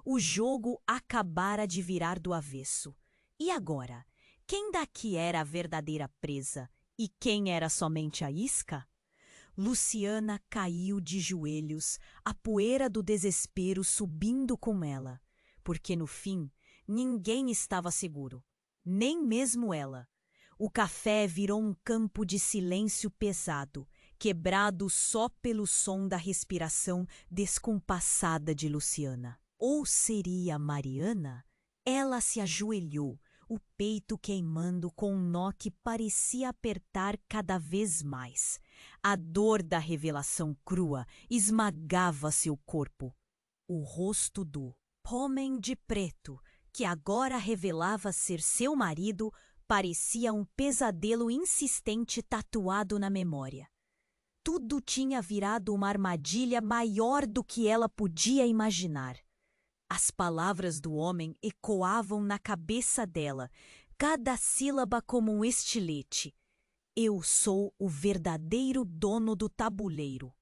S1: O jogo acabara de virar do avesso. E agora? Quem daqui era a verdadeira presa e quem era somente a isca? Luciana caiu de joelhos, a poeira do desespero subindo com ela, porque no fim ninguém estava seguro, nem mesmo ela. O café virou um campo de silêncio pesado, quebrado só pelo som da respiração descompassada de Luciana. Ou seria Mariana? Ela se ajoelhou, o peito queimando com um nó que parecia apertar cada vez mais. A dor da revelação crua esmagava seu corpo. O rosto do homem de preto, que agora revelava ser seu marido, parecia um pesadelo insistente tatuado na memória. Tudo tinha virado uma armadilha maior do que ela podia imaginar. As palavras do homem ecoavam na cabeça dela, cada sílaba como um estilete. "Eu sou o verdadeiro dono do tabuleiro."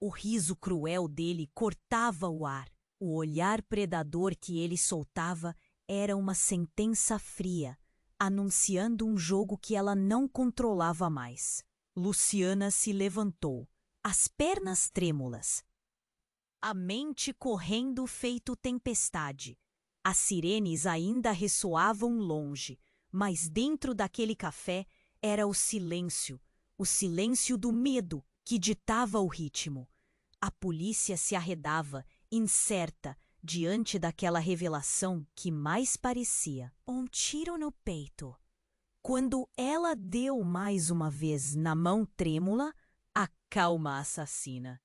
S1: O riso cruel dele cortava o ar. O olhar predador que ele soltava era uma sentença fria, anunciando um jogo que ela não controlava mais. Luciana se levantou, as pernas trêmulas, a mente correndo feito tempestade. As sirenes ainda ressoavam longe, mas dentro daquele café era o silêncio do medo que ditava o ritmo. A polícia se arredava, incerta, diante daquela revelação que mais parecia um tiro no peito. Quando ela deu mais uma vez na mão trêmula, a calma assassina.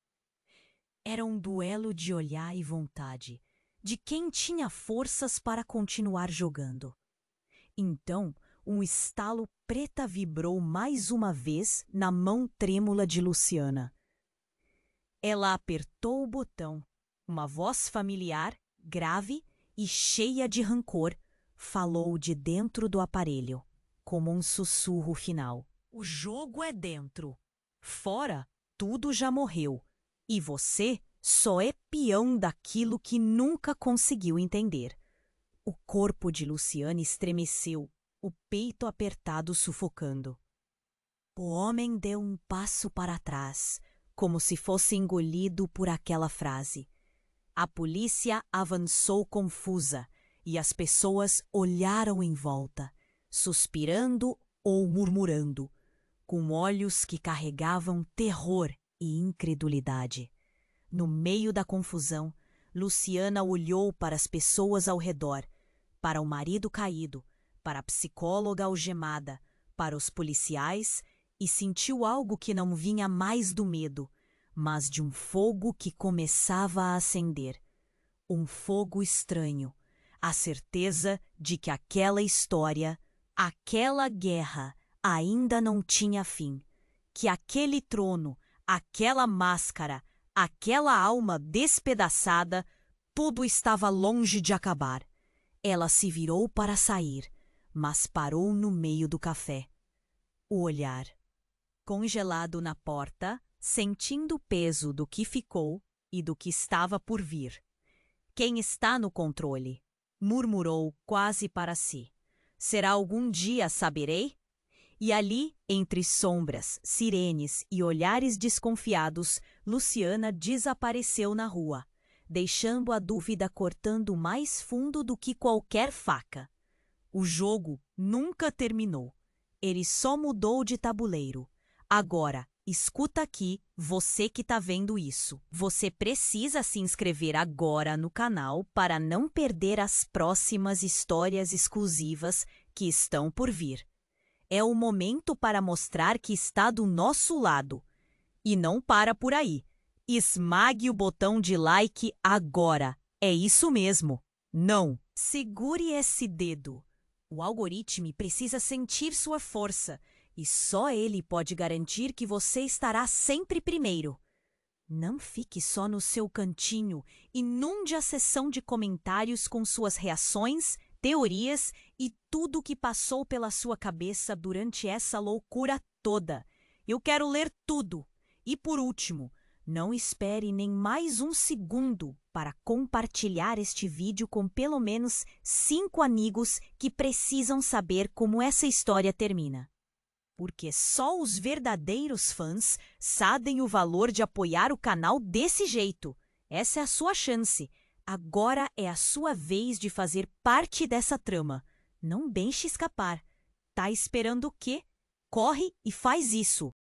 S1: Era um duelo de olhar e vontade, de quem tinha forças para continuar jogando. Então, um estalo preta vibrou mais uma vez na mão trêmula de Luciana. Ela apertou o botão. Uma voz familiar, grave e cheia de rancor, falou de dentro do aparelho. como um sussurro final. O jogo é dentro. Fora, tudo já morreu. E você só é peão daquilo que nunca conseguiu entender. O corpo de Luciana estremeceu, o peito apertado sufocando. O homem deu um passo para trás, como se fosse engolido por aquela frase. A polícia avançou confusa e as pessoas olharam em volta, suspirando ou murmurando, com olhos que carregavam terror e incredulidade. No meio da confusão, Luciana olhou para as pessoas ao redor, para o marido caído, para a psicóloga algemada, para os policiais e sentiu algo que não vinha mais do medo, mas de um fogo que começava a acender. Um fogo estranho, a certeza de que aquela história, aquela guerra ainda não tinha fim, que aquele trono, aquela máscara, aquela alma despedaçada, tudo estava longe de acabar. Ela se virou para sair, mas parou no meio do café. O olhar, congelado na porta, sentindo o peso do que ficou e do que estava por vir. Quem está no controle? Murmurou quase para si. Será algum dia saberei? E ali, entre sombras, sirenes e olhares desconfiados, Luciana desapareceu na rua, deixando a dúvida cortando mais fundo do que qualquer faca. O jogo nunca terminou. Ele só mudou de tabuleiro. Agora, escuta aqui, você que está vendo isso. Você precisa se inscrever agora no canal para não perder as próximas histórias exclusivas que estão por vir. É o momento para mostrar que está do nosso lado. E não para por aí. Esmague o botão de like agora. É isso mesmo. Não. Segure esse dedo. O algoritmo precisa sentir sua força e só ele pode garantir que você estará sempre primeiro. Não fique só no seu cantinho, inunde a seção de comentários com suas reações, teorias e tudo o que passou pela sua cabeça durante essa loucura toda. Eu quero ler tudo. E por último, não espere nem mais um segundo para compartilhar este vídeo com pelo menos 5 amigos que precisam saber como essa história termina. Porque só os verdadeiros fãs sabem o valor de apoiar o canal desse jeito. Essa é a sua chance. Agora é a sua vez de fazer parte dessa trama. Não deixe escapar. Tá esperando o quê? Corre e faz isso!